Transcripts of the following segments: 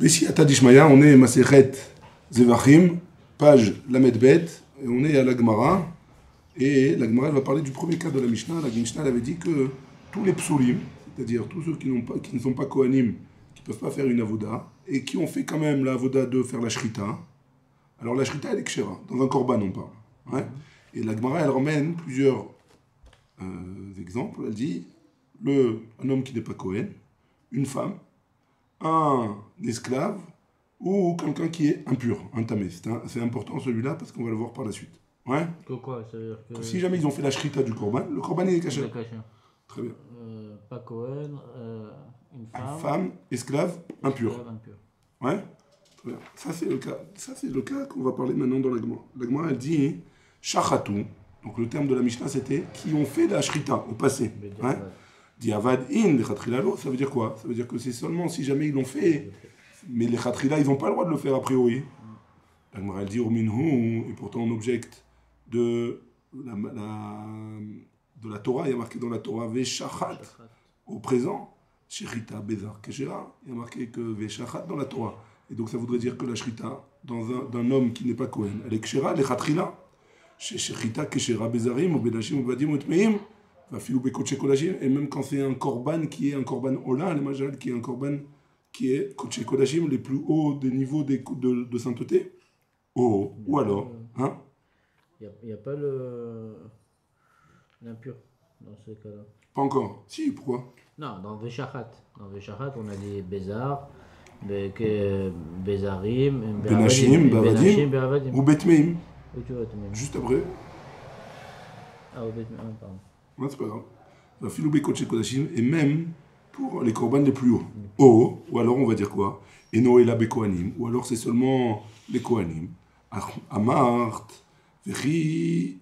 Bessi Atadishmaya, on est Masechet Zevachim, page Lamed Bet, et on est à la Gemara. Et la Gemara va parler du premier cas de la Mishnah. La Mishnah avait dit que tous les psulim, c'est-à-dire tous ceux qui ne sont pas kohanim, qui ne peuvent pas faire une avoda, et qui ont fait quand même la avoda de faire la shrita. Alors la shrita, elle est kshera, dans un korban on parle. Ouais. Et la Gemara, elle ramène plusieurs exemples. Elle dit un homme qui n'est pas kohen, une femme, un esclave ou quelqu'un qui est impur, un tamé. C'est important celui-là parce qu'on va le voir par la suite. Ouais. Quoi, ça veut dire que si jamais ils ont fait la shrita du korban, le korban il est caché. Très bien. Pas Cohen, une femme, esclave, impur. Ouais. Très bien. Ça c'est le cas qu'on va parler maintenant dans la Gemara. La Gemara elle dit shachatu. Donc le terme de la Mishnah c'était qui ont fait la shrita au passé. Ouais. Diavad in lechatrilalo, ça veut dire quoi? Ça veut dire que c'est seulement si jamais ils l'ont fait, mais les chatrila ils n'ont pas le droit de le faire a priori. La Gemara elle dit minhu, et pourtant on objecte de la Torah, il y a marqué dans la Torah Veshachat au présent, Shechita Bezar Keshera, il y a marqué que Veshachat dans la Torah. Et donc ça voudrait dire que la Shrita d'un homme qui n'est pas Kohen, elle est Keshera, les Chatrila, Shechita Keshera Bezarim, ou Bedashim, ou Badim, ou Tmeim, Vafilou Bekotche Kodashim, et même quand c'est un korban qui est un korban Ola, le Majal qui est un korban qui est Kotche Kodashim, les plus hauts des niveaux de sainteté, ou alors, hein? Il n'y a pas l'impur dans ce cas-là. Pas encore. Si, pourquoi? Non, dans Veshachat. Dans Veshachat, on a dit Bézar, Bézarim, Benachim, Bavadim, ou Betmeim. Juste après. Ah, ou Betmeim, pardon. Non, c'est pas grave. La Filoubé Kodesh Kodashim, et même pour les korban les plus hauts. Ou alors on va dire quoi? Et Noéla Bekohanim. Ou alors c'est seulement les Kohanim. Amart.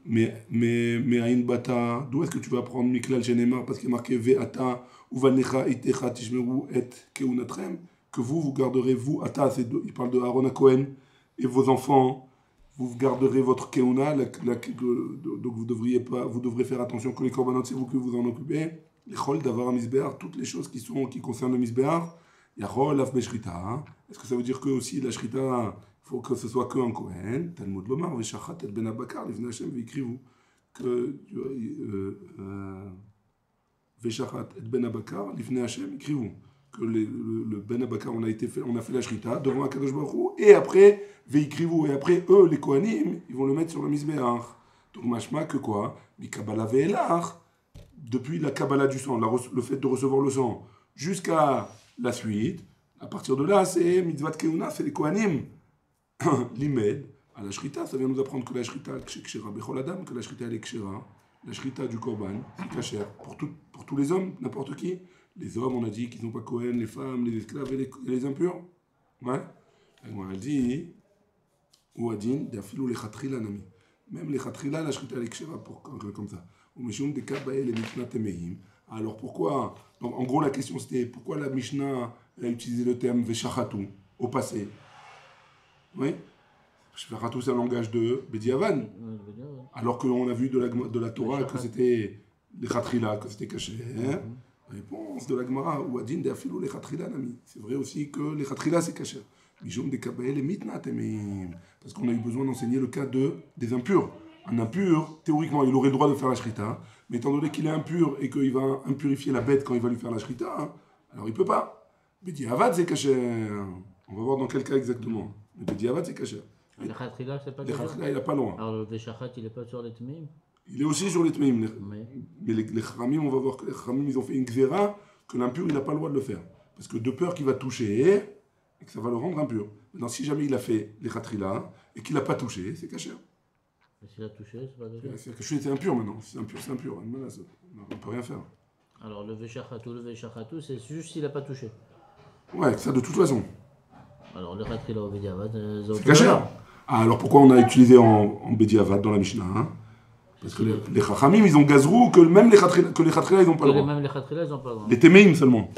Mais Aïn Bata, d'où est-ce que tu vas prendre Miklal Genemar? Parce qu'il est marqué Ve'ata, Uvanecha, Itecha, Tishmeru, Et, Keunatrem, que vous garderez, vous, Ata, il parle de Aaron à Cohen, et vos enfants, vous garderez votre Keuna, donc vous devrez faire attention que les korbanot, c'est vous que vous en occupez, les Chol, Davar, Misbéar, toutes les choses qui concernent le Misbéar, Yachol, Af, Beshrita. Est-ce que ça veut dire que aussi la Shrita, il faut que ce soit qu'un Kohen, Talmud Lomar, Veshachat et Ben Abakar, Livnei Hashem, Vikrivu, que Veshachat et Ben Abakar, Livnei Hashem, Vikrivu, que le Ben Abakar, on a fait la Shrita devant Akadosh Baruch Hu, et après, Vikrivu, et après, eux, les Kohanim, ils vont le mettre sur le Mizbeach. Donc, machma que quoi? Mikabala Ve'elach, depuis la Kabbalah du sang, le fait de recevoir le sang, jusqu'à la suite, à partir de là, c'est Mitzvat Keuna, c'est les Kohanim. L'imed, à la shrita, ça vient nous apprendre que la shrita, que la shrita elle est kshera, la shrita du korban, c'est kasher, pour tous les hommes, n'importe qui. Les hommes, on a dit qu'ils n'ont pas Kohen, les femmes, les esclaves et les impurs. Ouais. Elle dit, ou adin, d'afilou les chatrila nami. Même les chatrila, la shrita elle est kshera, comme ça. Ou mishum de kabae les mitna temehim. Alors pourquoi, donc en gros la question c'était, pourquoi la Mishnah a utilisé le terme veshachatu au passé? Oui, Shvachatu c'est un langage de Bediavan. Alors qu'on a vu de la Torah que c'était les Khatrila, que c'était caché. Réponse de la Gemara, ou Adin de Afilou les Khatrila nami. C'est vrai aussi que les Khatrila c'est caché. Mijom de Kabael et Mitna temim. Parce qu'on a eu besoin d'enseigner le cas des impurs. Un impur, théoriquement, il aurait le droit de faire la shrita, mais étant donné qu'il est impur et qu'il va impurifier la bête quand il va lui faire la shrita, alors il ne peut pas. Bediavad c'est caché. On va voir dans quel cas exactement. Le Bediavad, c'est caché. Le Khatrila, c'est pas le Khatrila, il n'est pas loin. Alors le Veshachat, il n'est pas sur les Tmeim? Il est aussi sur les Tmeim. Mais les Khamim, on va voir que les Khamim, ils ont fait une gzera que l'impur, il n'a pas le droit de le faire. Parce que de peur qu'il va toucher et que ça va le rendre impur. Maintenant, si jamais il a fait les Khatrila et qu'il n'a pas touché, c'est caché. Mais s'il a touché, c'est pas déjà. C'est caché, c'est impur maintenant. C'est impur, c'est impur. On ne peut rien faire. Alors le Veshachatu, c'est juste s'il n'a pas touché. Ouais, ça de toute façon. Alors, le Khatrila au Bediavad, c'est caché. Alors pourquoi on a utilisé en Bediavad dans la Mishnah, hein? Parce que les Chachamim, ils ont gazrou que même les Khatrila, ils n'ont pas le droit. Même les Khatrila, ils n'ont pas le droit. Les Temeim seulement.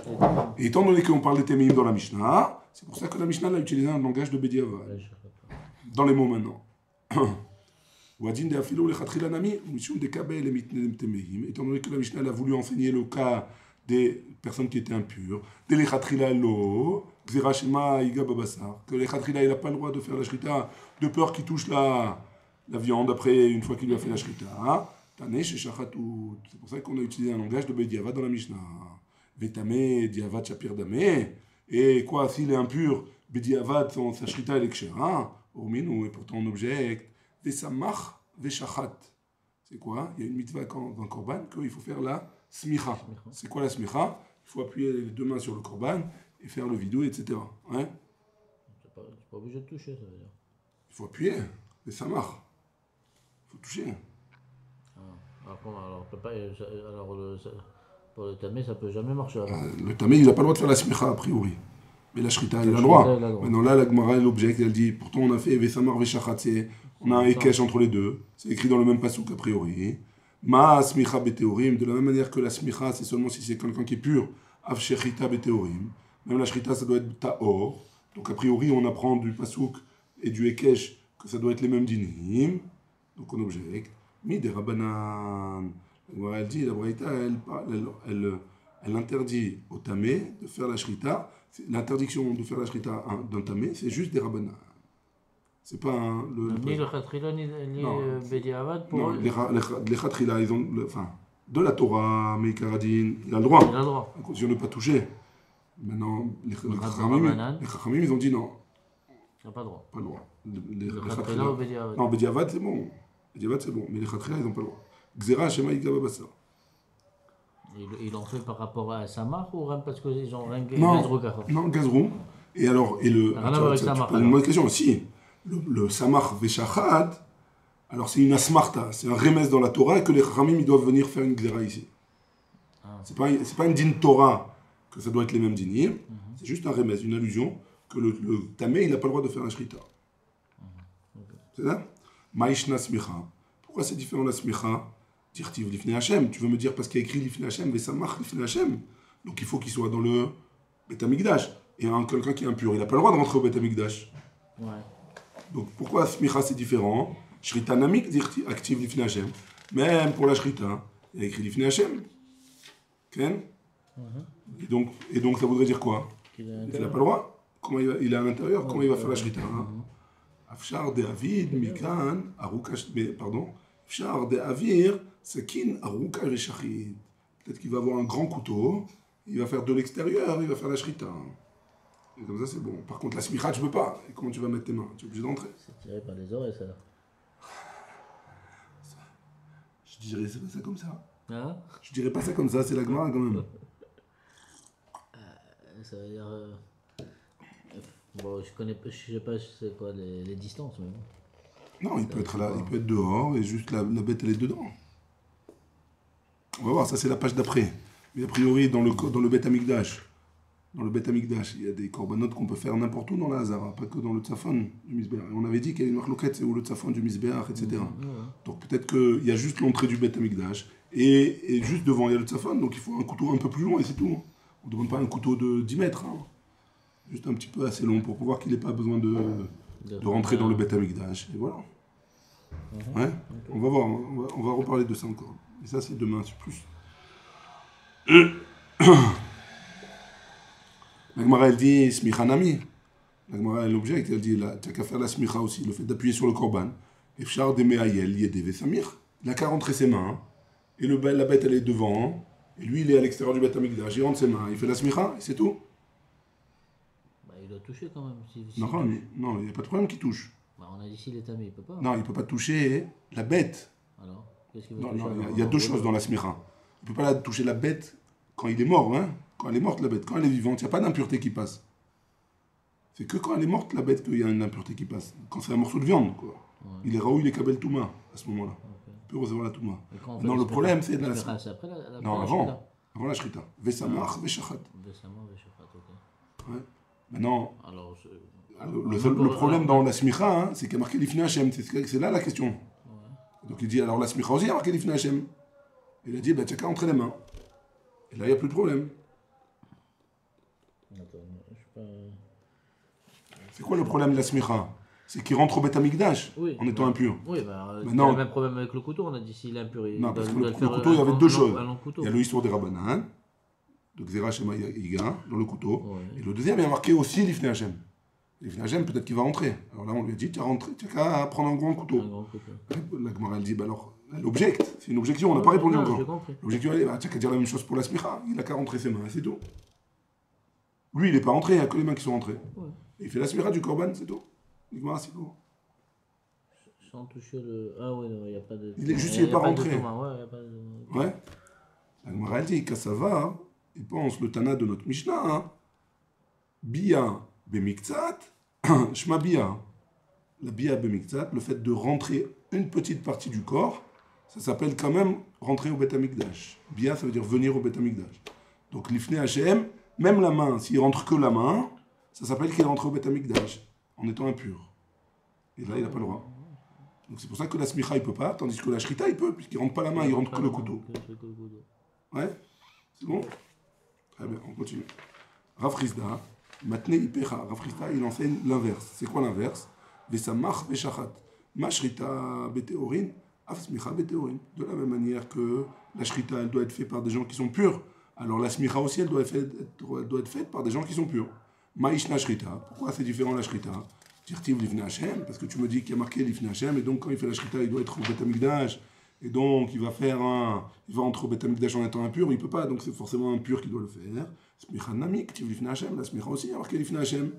Et étant donné qu'on parle des Temeim dans la Mishnah, c'est pour ça que la Mishnah a utilisé un langage de Bediavad. Dans les mots maintenant. Wadin de Afilo les Khatrila nami, Mishum de Kabel et Mitnem Temeim. Étant donné que la Mishnah a voulu enseigner le cas des personnes qui étaient impures, des Khatrila lo, Gzera Shema Iga Babassar, que l'Echatchila il n'a pas le droit de faire la shrita de peur qu'il touche la viande après, une fois qu'il lui a fait la shrita. Tane Sheshachatut. C'est pour ça qu'on a utilisé un langage de Bediavad dans la Mishnah. Vetame, Diavad Shapir Dame. Et quoi, s'il est impur, Bediavad, sa shrita elle est kshera. Orminu, et pourtant on objecte. Vesamach Veshachat. C'est quoi? Il y a une mitzvah dans le korban qu'il faut faire la smicha. C'est quoi la smicha? Il faut appuyer les deux mains sur le korban et faire le vidou, etc. Ouais? C'est pas obligé de toucher, ça veut dire. Il faut appuyer, mais ça marche. Il faut toucher. Alors, comment, alors, pour le tamé, ça peut jamais marcher. Le tamé, il n'a pas le droit de faire la smicha a priori. Mais la shrita, il a le droit. Maintenant là, la Gemara, elle objecte, elle dit, pourtant on a fait Vesamar Veshachat, on a un Ekesh entre les deux. C'est écrit dans le même passouk a priori. Ma smicha beteorim, de la même manière que la smicha, c'est seulement si c'est quelqu'un qui est pur. Av shechita beteorim. Même la shrita, ça doit être taor. Donc a priori, on apprend du passouk et du Ekesh que ça doit être les mêmes dinim. Donc on objecte. Mi de Rabbanan. Elle dit, la Braïta, elle interdit au tamé de faire la shrita. L'interdiction de faire la shrita d'un tamé, c'est juste des Rabbanan. C'est pas ni le Khatrila, ni Bediavad pour non, les Khatrila, ils ont. Enfin, de la Torah, mais Karadin, il a le droit. Il a le droit. À condition de ne pas toucher. Maintenant, les Chachamim, ils ont dit non. Il n'a pas le droit. Pas le droit. Le Khatrila ou Bediavad? Non, Bediavad, c'est bon. Bediavad, c'est bon. Mais les Khatrila, ils n'ont pas le droit. Gzera, Shema, Iga Babassar. Ils l'ont fait par rapport à Samar ou parce qu'ils ont un Gazrou? Non, Gazrou. Et alors, et le. Rien à voir avec Samar. C'est une bonne question aussi. Le Samach Veshachat, alors c'est une asmarta, c'est un remès dans la Torah et que les Chachamim ils doivent venir faire une Gzera ici. C'est pas une din Torah que ça doit être les mêmes dinim, c'est juste un remès, une allusion que le Tamé il n'a pas le droit de faire la Shrita. C'est ça? Maïshna Smicha. Pourquoi c'est différent la Smicha? Tirtiv Lifnei Hashem. Tu veux me dire parce qu'il y a écrit Lifnei Hashem, Vesamach Lifnei Hashem. Donc il faut qu'il soit dans le Beth Amikdash. Et quelqu'un qui est impur, il n'a pas le droit de rentrer au Beth Amikdash. Ouais. Donc pourquoi Smicha c'est différent? Shrita Namik active Lifnei Hashem. Même pour la Shrita, il y a écrit Lifnei Hashem. Ken? Et donc ça voudrait dire quoi? Il n'a pas le droit. Comment il est à l'intérieur, comment il va faire la Shrita? Afshar de Avid, Mikan, Arukash. Pardon. Afshar de Avir, Sakin, Arukash Veshachid. Peut-être qu'il va avoir un grand couteau, il va faire de l'extérieur, il va faire la Shrita. Et comme ça, c'est bon. Par contre, la smicha, tu peux pas. Et comment tu vas mettre tes mains? Tu es obligé d'entrer. C'est tiré par les oreilles, ça. Je dirais pas ça comme ça. Hein? Je dirais pas ça comme ça, c'est la Gemara quand même. Ça veut dire. Bon, je sais pas c'est quoi les distances, mais bon. Non, il peut être là, il peut être dehors et juste la bête, elle est dedans. On va voir, ça c'est la page d'après. Mais a priori, dans le Beth Amikdash, il y a des corbanotes qu'on peut faire n'importe où dans la Hazara, pas que dans le Tzafon du Misbéach. On avait dit qu'il y a une marloquette, c'est où le Tzafon du Misbéach, etc. Donc peut-être qu'il y a juste l'entrée du Beth Amikdash et juste devant il y a le Tzafon, donc il faut un couteau un peu plus long et c'est tout. On ne demande pas un couteau de 10 mètres, hein. Juste un petit peu assez long pour pouvoir qu'il n'ait pas besoin de rentrer dans le Beth Amikdash. Et voilà. Ouais. On va voir, on va reparler de ça encore. Et ça c'est demain, c'est plus. La Gemara elle dit smicha nami. La Gemara elle objecte, elle dit tu n'as qu'à faire la smicha aussi, le fait d'appuyer sur le korban. Et Efshar de me'ayel yedeve samir. Il n'a qu'à rentrer ses mains. Et la bête elle est devant. Et lui il est à l'extérieur du Beth Amikdash. Il rentre ses mains, il fait la smicha et c'est tout. Bah, il doit toucher quand même. Non, il n'y a pas de problème qu'il touche. Bah, on a dit s'il est tamé, il peut pas. Non, il ne peut pas toucher la bête. Alors, qu'est-ce qu'il veut toucher? Non, il y a deux choses dans la smicha. Il ne peut pas toucher la bête quand il est mort, hein. Quand elle est morte, la bête. Quand elle est vivante, il n'y a pas d'impureté qui passe. C'est que quand elle est morte, la bête, qu'il y a une impureté qui passe. Quand c'est un morceau de viande, quoi. Ouais. Il est raoult, il est kabel touma, à ce moment-là. Okay. Il peut recevoir la touma. Non, le problème, c'est de la... Non, avant la shrita. Vesamach, veshachat. Vesamach, veshachat, ok. Ouais. Maintenant, alors, le problème dans la smicha, hein, c'est qu'il y a marqué l'ifnei Hashem. C'est là la question. Ouais. Donc il dit, alors la smicha aussi, il y a marqué l'ifnei Hashem. Il a dit, bah, tu n'as qu'à entrer les mains. Et là, il n'y a plus de problème. C'est quoi le problème de la smicha? C'est qu'il rentre au Beth Amikdash en étant impur. Oui, bah, il y a le même problème avec le couteau, on a dit s'il est impur. Non, parce que le couteau, il y avait deux choses. Il y a le histoire des Rabbanan, de Xera Shema Yiga, dans le couteau. Ouais. Et le deuxième, il y a marqué aussi l'Ifne Hashem. L'Ifne Hashem, peut-être qu'il va rentrer. Alors là, on lui a dit, tu as qu'à prendre un grand couteau. Un grand couteau. La Gemara, elle dit, bah alors, elle objecte. C'est une objection, on n'a Ouais, pas répondu non, encore. j'ai compris. L'objection, elle est, bah, tu n'as qu'à dire la même chose pour la smicha. Il a qu'à rentrer ses mains, c'est tout. Lui, il n'est pas rentré, il n'y a que les mains qui sont rentrées. Ouais. Et il fait la smicha du korban, c'est tout. La Gemara, c'est tout. Sans toucher le. Ah oui, non, il n'y a pas de. Il est juste, il il n'est y a pas de rentré. Thomas, ouais, il n'y a pas de. Ouais. La Gemara, elle dit, Kassava, il pense le Tana de notre Mishnah, hein. Bia bemiktsat, shma bia. La bia bemiktsat, le fait de rentrer une petite partie du corps, ça s'appelle quand même rentrer au Beth Amikdash. Bia, ça veut dire venir au Beth Amikdash. Donc l'ifne Hashem, même la main, s'il rentre que la main, ça s'appelle qu'il est rentré au Beth Amikdash, en étant impur. Et là, il n'a pas le droit. Donc c'est pour ça que la smicha, il ne peut pas, tandis que la shrita, il peut, puisqu'il ne rentre pas la main, il rentre que le couteau. Ouais, c'est bon. Très bien, on continue. Rav Chisda, Matne Ipecha. Rav Chisda, il enseigne l'inverse. C'est quoi l'inverse? Vesamach veshachat. Mashrita beteorin, af smicha beteorin. De la même manière que la shrita, elle doit être faite par des gens qui sont purs, alors la smicha aussi, elle doit être faite par des gens qui sont purs. Maishna shrita. Pourquoi c'est différent la shrita? Tirtiv l'ifne Hashem, parce que tu me dis qu'il y a marqué l'ifne Hashem, et donc quand il fait la shrita, il doit être au Beth Amikdash. Et donc, il va entrer au Beth Amikdash en étant impur, il ne peut pas, donc c'est forcément un pur qui doit le faire. Smicha namik, tiv l'ifne Hashem, la smicha aussi, il y a marqué l'ifne Hashem.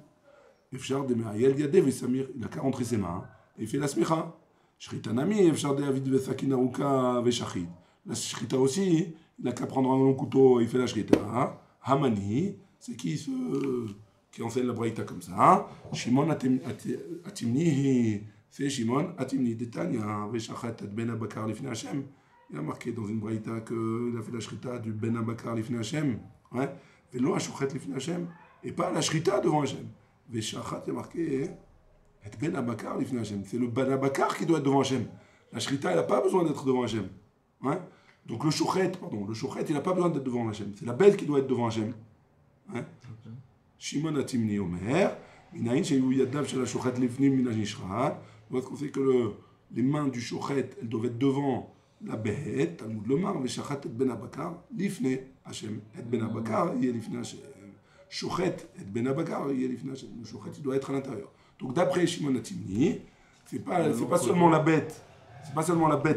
Efshar de me'ayel yadev et samir, il n'a qu'à rentrer ses mains, et il fait la smicha. Shrita nami, efshar de avid vesakin aruka veshachid. La shrita aussi, il n'a qu'à prendre un long couteau, et il fait la shrita. Hamani, c'est qui enseigne la braïta comme ça. Shimon atimni, c'est Shimon atimni detanya veshachat et ben abakar lifne Hashem. Il a marqué dans une braïta qu'il a fait la shrita du ben abakar lifne Hashem. Ouais. Velo ashochet lifne Hashem. Et pas la shrita devant Hashem. Veshachat, il a marqué et ben abakar lifne Hashem. C'est le ben abakar qui doit être devant Hashem. La shrita, elle n'a pas besoin d'être devant Hashem. Ouais. Donc le shochet, il n'a pas besoin d'être devant Hashem. C'est la bête qui doit être devant Hashem. Ouais. Shimon atimni omer, minayin sheyu yadav shel hashochet lifnim min hanishrat. Parce qu'on sait que les mains du shochet, elles doivent être devant la bête, Talmud lomar, veshachat et ben abakar, lifne Hashem. Et ben abakar, il y a lifne Hashem. Shochet et ben abakar, il y a lifne Hashem. Le shochet, il doit être à l'intérieur. Donc d'après Shimon atimni, c'est pas seulement la bête,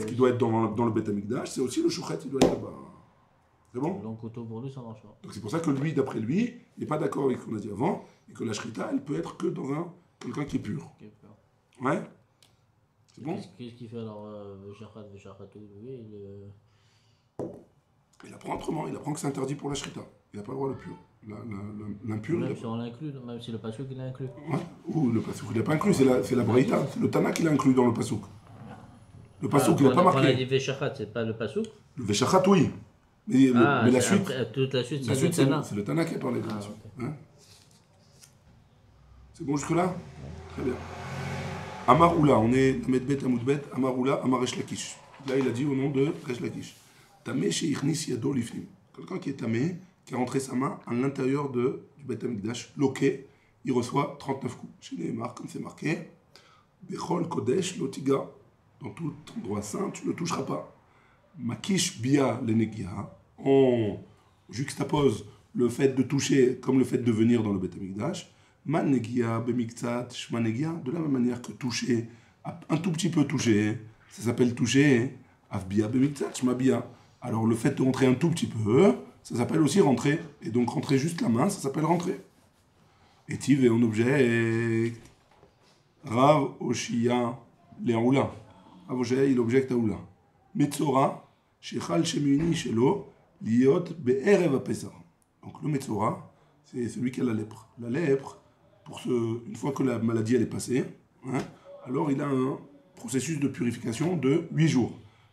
qui doit être dans le Beth Amikdash, c'est aussi le shochet qui doit être là-bas. C'est bon? Le long couteau pour lui, ça marche pas. Donc c'est pour ça que lui, d'après lui, il n'est pas d'accord avec ce qu'on a dit avant, et que la shrita, elle peut être que dans quelqu'un qui est pur. Ouais? C'est bon? Qu'est-ce qu'il fait alors, Veshachatou, lui, Il apprend autrement, il apprend que c'est interdit pour la shrita. Il n'a pas le droit le pur. L'impur. Même si on l'inclut, même si le pasuk il l'a inclus. Ouais. Ou le pasuk, il n'a pas inclus, c'est la braïta, c'est le Tana qui l'a inclus dans le pasuk. Le pasuk, il n'a pas marqué. Quand on a dit Veshachat, c'est pas le pasuk? Le Veshachat, oui. Mais la suite, après, toute la suite, c'est le Tana qui a parlé de la suite. Okay. Hein? C'est bon jusque-là? Très bien. Amar Oula, on est Medbet Amoudbet, Amar Oula, Amar Resh Lakish. Là, il a dit au nom de Resh Lakish. Tamé sheichnis yado lifnim. Quelqu'un qui est tamé, qui a rentré sa main à l'intérieur du Bet Amikdash, loqué, il reçoit 39 coups. Chez Nehemar, comme c'est marqué, Bechol Kodesh Lotiga. Dans tout endroit saint, tu ne le toucheras pas. Makish bia lenegia, on juxtapose le fait de toucher comme le fait de venir dans le Beth Amikdash. Man negia bemiktsat shma negia, de la même manière que toucher, un tout petit peu toucher, ça s'appelle toucher. Af bia bemiktsat shma bia. Alors le fait de rentrer un tout petit peu, ça s'appelle aussi rentrer. Et donc rentrer juste la main, ça s'appelle rentrer. Et tiv est un objet. Rav Oshia le'oula. Rav Oshia, il objecte à oula. Metzora. Shechal Shemini Shelo, Liot Be'erev Pesach. Donc le Metzora, c'est celui qui a la lèpre. La lèpre, une fois que la maladie elle est passée, hein, alors il a un processus de purification de 8 jours.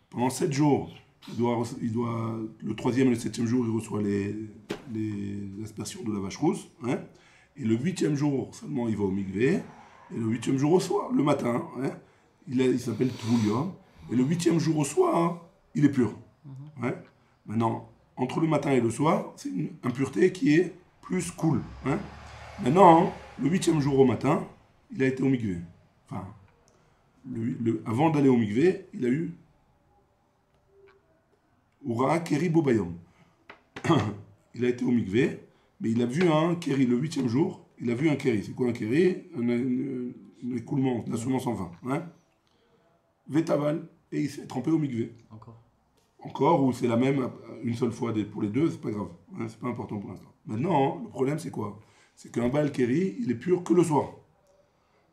Pendant 7 jours, le 3e et le 7e jour, il reçoit les aspersions de la vache rousse. Hein, et le 8e jour seulement, il va au mikvé. Et le 8e jour au soir, le matin, hein, il s'appelle Tvoulium. Et le 8e jour au soir, il est pur. Ouais. Maintenant, entre le matin et le soir, c'est une impureté qui est plus cool. Hein. Maintenant, le 8e jour au matin, il a été au mikvé. Enfin, avant d'aller au mikvé, il a eu Ura Keri Bobayom. il a été au mikvé, mais il a vu un kéri, le 8e jour, il a vu un kéri. C'est quoi un kéri? Un écoulement, la semence en vin. Hein? Vétaval, et il s'est trempé au mikvé. Encore, ou c'est la même une seule fois pour les deux, c'est pas grave. Hein, c'est pas important pour l'instant. Maintenant, le problème c'est quoi? C'est qu'un Baal Kéri, il est pur que le soir.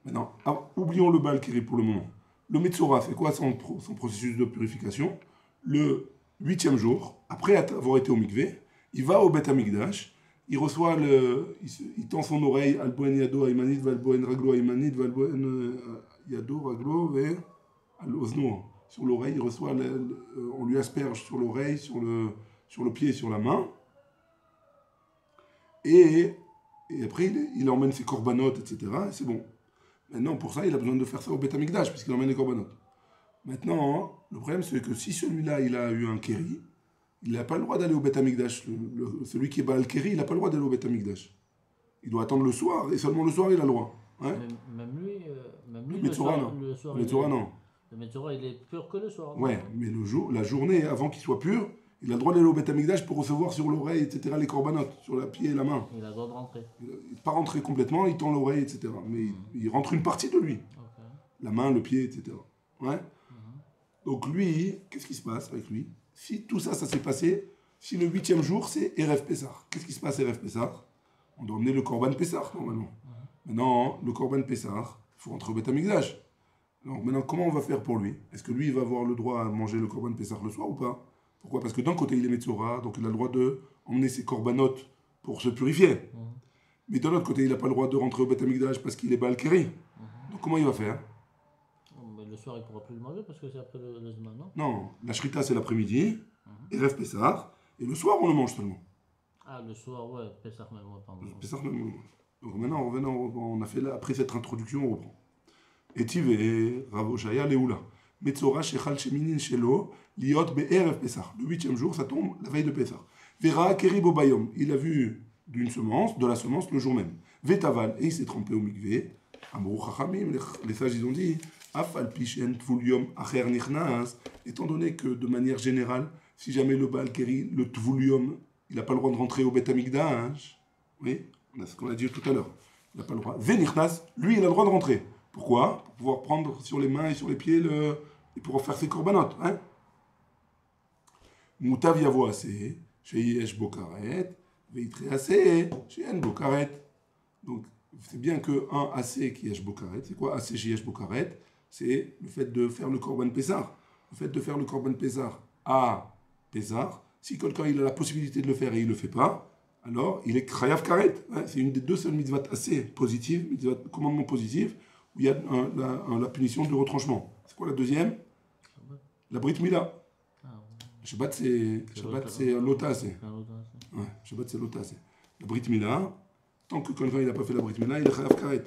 Maintenant, oublions le Baal Kéri pour le moment. Le Metzora, c'est quoi son processus de purification? Le 8e jour, après avoir été au mikvé, il va au Beth Amikdash, il reçoit il tend son oreille, Alboen Yado Aymanit, Valboen Raglo Aymanit, Valboen Yado Raglo, vers Al-Ozno. Sur l'oreille, il reçoit, on lui asperge sur l'oreille, sur le pied et sur la main. Et après, il emmène ses corbanotes, etc. Et c'est bon. Maintenant, pour ça, il a besoin de faire ça au Beth Amikdash, puisqu'il emmène les corbanotes. Maintenant, le problème, c'est que si celui-là, il a eu un kéri, il n'a pas le droit d'aller au Beth Amikdash. Celui qui est Baal Kéri, il n'a pas le droit d'aller au Beth Amikdash. Il doit attendre le soir, et seulement le soir, il a le droit. Hein? Même lui, le Metzora, non. Le Metzora, non. Le Metzora, il est pur que le soir. Ouais, mais la journée, avant qu'il soit pur, il a le droit d'aller au Beth Amikdash pour recevoir sur l'oreille, etc., les corbanotes, sur la pied et la main. Il a le droit de rentrer. Il ne pas rentrer complètement, il tend l'oreille, etc. Mais il rentre une partie de lui. Okay. La main, le pied, etc. Ouais. Donc lui, qu'est-ce qui se passe avec lui? Si tout ça, ça s'est passé, si le 8e jour, c'est Erev Pessah. Qu'est-ce qui se passe Erev Pessah? On doit emmener le Korban Pessah, normalement. Maintenant, le Korban Pessah, il faut rentrer au Beth Amikdash. Donc maintenant, comment on va faire pour lui? Est-ce que lui, il va avoir le droit à manger le Korban Pessah le soir ou pas? Pourquoi? Parce que d'un côté, il est Metzora, donc il a le droit d'emmener ses corbanotes pour se purifier. Mais de l'autre côté, il n'a pas le droit de rentrer au Beth Amikdash parce qu'il est Baal Kéri. Donc comment il va faire? Mais le soir, il ne pourra plus le manger parce que c'est après le Zman, non? Non, la Shrita, c'est l'après-midi, Erev Pessah, et le soir, on le mange seulement. Ah, le soir, ouais, Pessah même, pardon. Pessah même, on le mange. Donc maintenant, on a fait après cette introduction, on reprend. Etive, Rav Oshaya, Leoula. Metzora, Shechal, Sheminin, Shelo, Liot, Be'erev Pessah. Le 8e jour, ça tombe la veille de Pessah. Vera, Keribo Bayom. Il a vu de la semence, le jour même. Vetaval, et il s'est trempé au mikvé. Amrou Chachamim, les sages, ils ont dit, Afal Pishen, Tvulium, Acher Nichnas. Étant donné que, de manière générale, si jamais le Baal Kéri, le Tvulium, il n'a pas le droit de rentrer au Beth Amikdash, oui, c'est ce qu'on a dit tout à l'heure, il n'a pas le droit. Venichnas, lui, il a le droit de rentrer. Pourquoi? Pour pouvoir prendre sur les mains et sur les pieds et pour faire ses corbanotes. Hein? Moutav yavo assez, sheyesh bokaret, veitre assez, sheyen bokaret. Donc, c'est bien qu'un assez qui yesh bokaret. C'est quoi assez sheyesh bokaret? C'est le fait de faire le korban Pessah. Le fait de faire le korban Pessah à Pessah. Si quelqu'un il a la possibilité de le faire et il ne le fait pas, alors il est chayav karet. Hein? C'est une des deux seules mitzvot assez positives, mitzvot commandement positif, où il y a la punition de retranchement. C'est quoi la deuxième? La Brit Mila. Shabbat, c'est l'ota. Ouais, Shabbat, c'est l'ota. La Brit Mila, tant que quelqu'un n'a pas fait la Brit Mila, il est chayav karet.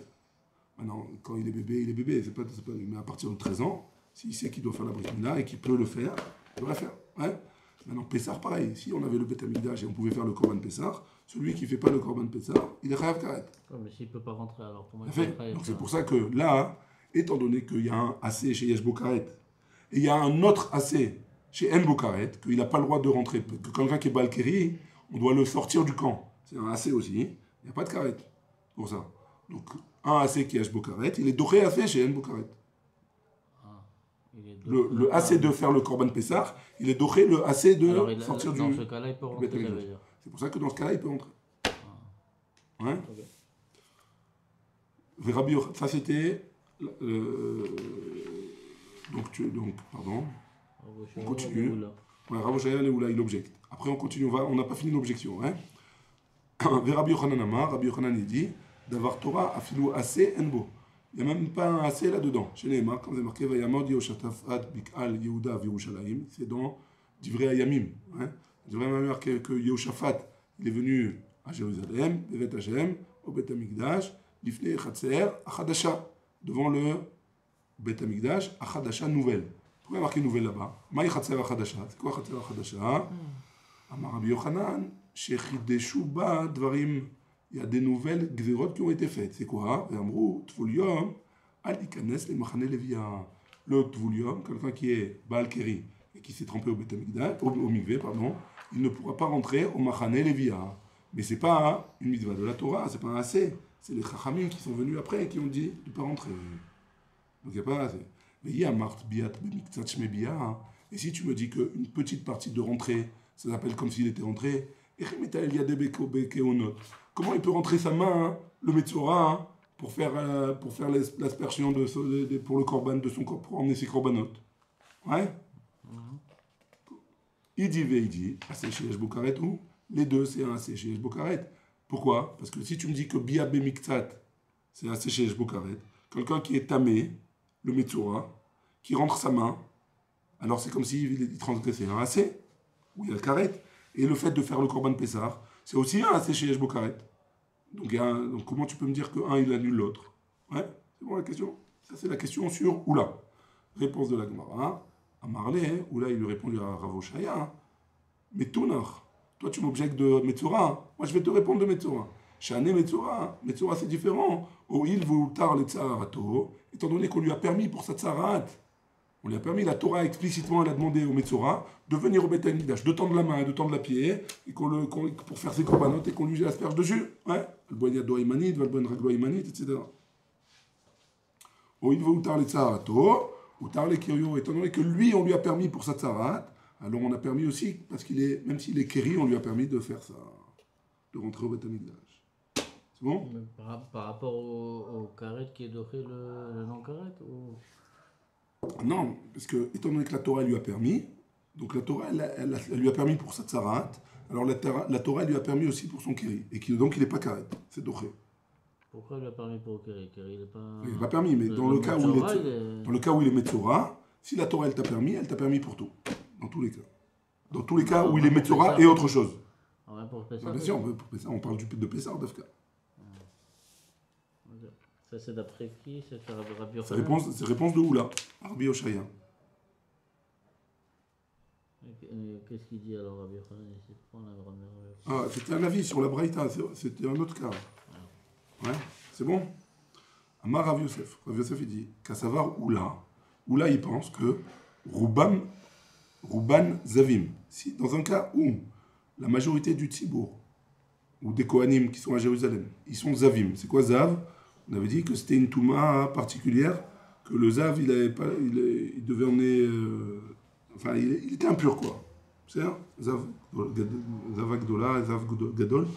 Maintenant, quand il est bébé, il est bébé. Mais à partir de 13 ans, s'il sait qu'il doit faire la Brit Mila et qu'il peut le faire, il doit la faire. Ouais. Maintenant, Pessah, pareil. Si on avait le Beth Amikdash et on pouvait faire le Korban Pessah, celui qui ne fait pas le Korban Pessah, il est chayav karet. Mais s'il ne peut pas rentrer, alors comment il fait? Donc c'est pour ça que là, étant donné qu'il y a un AC chez Yesh Bokaret, et il y a un autre AC chez En Bokaret, qu'il n'a pas le droit de rentrer, que quelqu'un qui est Baal Kéri, on doit le sortir du camp. C'est un AC aussi, il n'y a pas de karet pour ça. Donc un AC qui est Yesh Bokaret, il est doré AC chez En Bokaret. Le AC de faire le Korban Pessah, il est doré le AC de sortir du... Dans ce cas-là, il peut rentrer, ça veut dire. C'est pour ça que dans ce cas-là, il peut rentrer. Ouais. Okay. Ça c'était... Donc, pardon. On continue. Rav Oshaya Leoula, il objecte. Après, on continue. On n'a pas fini l'objection. Hein. Rabbi Yochanan Amar, Rabbi Yochanan il dit d'avoir Torah afilou assez enbo. Il n'y a même pas un assez là-dedans. Chez les marques, comme c'est marqué, Vayamod Yoshatafat Bikal Yehuda Virushalayim. C'est dans Divrei Ayamim. C'est vraiment marqué que Yehoshaphat, il est venu à Jérusalem, Bevet Hashem, au Beth Amikdash, Lifnei Chatzer, Achadasha, devant le Beth Amikdash, Achadasha nouvelle. Pourquoi il y a marqué nouvelle là-bas? Maï Chatzer Achadasha. C'est quoi Chatzer Achadasha? Amar Rabbi Yochanan, Shechideshu Ba Dvarim. Il y a des nouvelles gzerot qui ont été faites. C'est quoi? Amrou, Tvulium, Al Ikanes, les Machane Levia. Le Tvulium, quelqu'un qui est Baal Kéri et qui s'est trempé au Beth Amikdash, au mikvé, pardon, il ne pourra pas rentrer au Machane Lévia. Mais ce n'est pas une mitzvah de la Torah, ce n'est pas un assez. C'est les Chachamim qui sont venus après et qui ont dit de ne pas rentrer. Donc il n'y a pas assez. Mais il y a Mart Biat Bemiktzat Shmebia. Et si tu me dis qu'une petite partie de rentrée, ça s'appelle comme s'il était rentré, comment il peut rentrer sa main, le Metzora, pour faire l'aspersion pour le korban de son corps, pour emmener ses korbanotes. Ouais. Il dit, asséché Bokaret ou les deux, c'est un asséché Bokaret. Pourquoi? Parce que si tu me dis que Bia Bemiktzat, c'est un asséché Bokaret, quelqu'un qui est tamé, le Metzora, qui rentre sa main, alors c'est comme s'il transgressait un assez, où il y a le karet. Et le fait de faire le korban Pessah, c'est aussi un assez chez Yeshbo karet. Donc comment tu peux me dire qu'un il annule l'autre? Ouais, c'est bon la question? Ça c'est la question sur Oula. Réponse de la Gemara. À Marley, Oula il lui répond à Ravoshaya. Mais Tonar, toi tu m'objectes de Metzora, moi je vais te répondre de Metzora. Shane Metzora, Metzora c'est différent. O il voutar le tsarato, étant donné qu'on lui a permis pour sa tsarat. On lui a permis, la Torah explicitement, elle a demandé au Metzora de venir au Beth Amikdash, de tendre la main, de tendre la pied, et pour faire ses corbanotes et qu'on lui asperge de jus. Ouais. Le boine yado imanit, le boine raglo imanit, etc. Ou il va outar les tsarato, outar les kirio, étant donné que lui, on lui a permis pour sa tsarat, alors on a permis aussi, parce qu'il est, même s'il est kéri, on lui a permis de faire ça, de rentrer au Beth Amikdash. C'est bon? Par rapport au karet qui est doré le non-karet ou... Non, parce que, étant donné que la Torah lui a permis, donc la Torah, elle lui a permis pour sa tsarat, alors la Torah lui a permis aussi pour son kéri, et donc il n'est pas karet, c'est doré. Pourquoi il lui a permis pour le kéri? Kéri, il n'est pas... Il n'est pas permis, mais dans le cas où il est Metzora, si la Torah elle t'a permis pour tout, dans tous les cas. Dans tous les cas où il est Metzora et autre chose. Ah ouais, pour Pessah, bien sûr, pour Pessah, on parle de Pessah, d'Afka. Ça c'est d'après qui? C'est Rabbi C'est réponse de Oula, Rabbi Oshaya. Qu'est-ce qu'il dit alors Rabbi Yochanan? C'était un avis sur la Braïta, c'était un autre cas. Ouais, c'est bon. Amar Rav Yosef. Rav Yosef il dit qu'à savoir Oula il pense que Ruban Zavim. Si dans un cas où la majorité du Tzibour ou des Kohanim qui sont à Jérusalem, ils sont Zavim. C'est quoi Zav? On avait dit que c'était une touma particulière, que le Zav, il devait emmener... il était impur, quoi. C'est un Zav Gdola, Zav Gadol.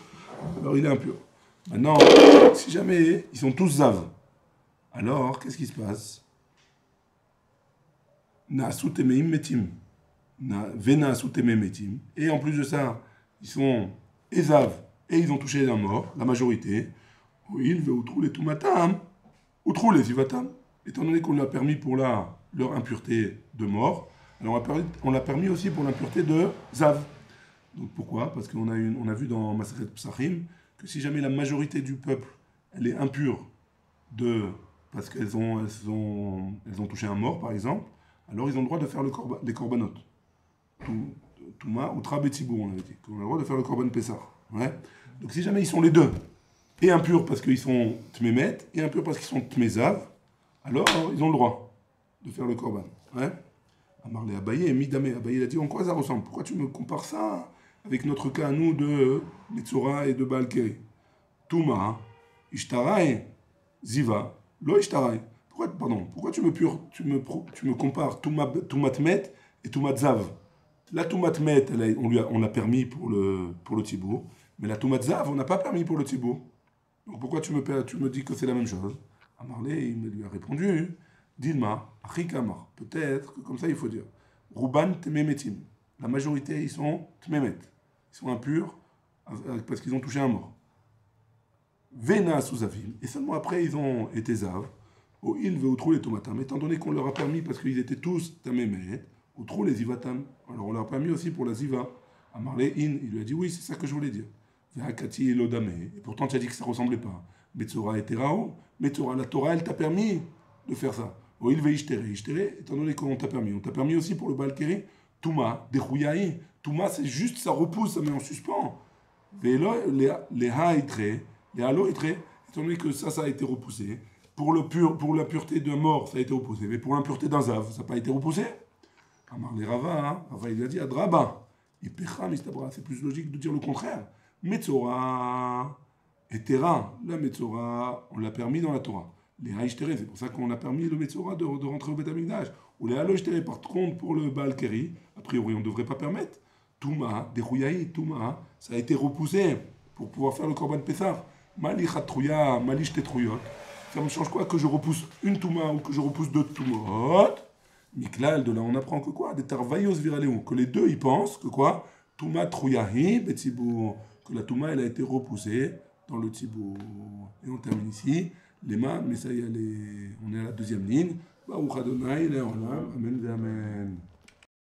Alors, il est impur. Maintenant, si jamais ils sont tous Zav, alors, qu'est-ce qui se passe? Na'asu temeim metim. Vena'asu temeim metim. Et en plus de ça, ils sont Zav et ils ont touché la mort, la majorité. Il veut outrou les tumatam, outrou les zivatam. Étant donné qu'on l'a permis pour leur impureté de mort, alors on l'a permis aussi pour l'impureté de Zav. Donc pourquoi? Parce qu'on a vu dans Maseret Psachim que si jamais la majorité du peuple elle est impure parce qu'elles ont touché un mort par exemple, alors ils ont le droit de faire les corbanotes. Touma ou Trabetibou, on avait dit, qu'on a le droit de faire le korban Pessah. Ouais. Donc si jamais ils sont les deux, et impurs parce qu'ils sont Tmémet, et impurs parce qu'ils sont Tmézav, alors ils ont le droit de faire le korban. Ouais. Amarle Abaye, Midame, Abaye, il a dit en quoi ça ressemble? Pourquoi tu me compares ça avec notre cas à nous de Metzora et de Baal Keri? Touma, Ishtarai, Ziva, Lo Ishtarai. Pourquoi tu me compares Touma Tmet et Touma Zav? La Touma Tmet, on l'a permis pour le Tibour, mais la Touma Zav, on n'a pas permis pour le Tibour. Donc pourquoi tu me dis que c'est la même chose? Amarle, il me lui a répondu, Dilma, Achikamar, peut-être que comme ça il faut dire. Ruban Tememetim. La majorité, ils sont Tmemet. Ils sont impurs parce qu'ils ont touché un mort. Vena Souzavim. Et seulement après, ils ont été Zav. Au il veut outrou les tomatam. Étant donné qu'on leur a permis, parce qu'ils étaient tous Tamemet, outrou les Zivatam. Alors on leur a permis aussi pour la Ziva. Amarle, il lui a dit oui, c'est ça que je voulais dire. Ve'akati elodame. Et pourtant, tu as dit que ça ne ressemblait pas. Metzora et Terao. Metzora, la Torah, elle t'a permis de faire ça. Au il veut ishtere, étant donné qu'on t'a permis. On t'a permis aussi pour le Baal Keri. Touma, Dechouyaï. Touma, c'est juste, ça repousse, ça met en suspens. Les halo itre, étant donné que ça a été repoussé. Pour la pureté d'un mort, ça a été repoussé. Mais pour l'impureté d'un zav, ça n'a pas été repoussé. Amar les Rava, Rava il lui a dit, Adraba, Ipecha mistabra, c'est plus logique de dire le contraire. Metzora et Tera, la Metzora, on l'a permis dans la Torah. Les Haïchtere, c'est pour ça qu'on a permis le Metzora de rentrer au Beth Amikdash. Ou les Halochtere, par contre, pour le Baal Keri, a priori, on ne devrait pas permettre. Touma, des Rouyaï, Touma, ça a été repoussé pour pouvoir faire le Korban Pessah. Mali Chatrouya, Mali Shtetrouillot. Ça me change quoi que je repousse une Touma ou que je repousse deux Toumot? Miklal, de là on apprend que quoi? Des Tarvayos Viraléon. Que les deux ils pensent que quoi? Touma Trouyahi, Betsibour. Que la Touma elle a été repoussée dans le Tzibour. Et on termine ici. Les mains, mais ça y est, on est à la deuxième ligne. Baruch Adonai, Amen, Amen.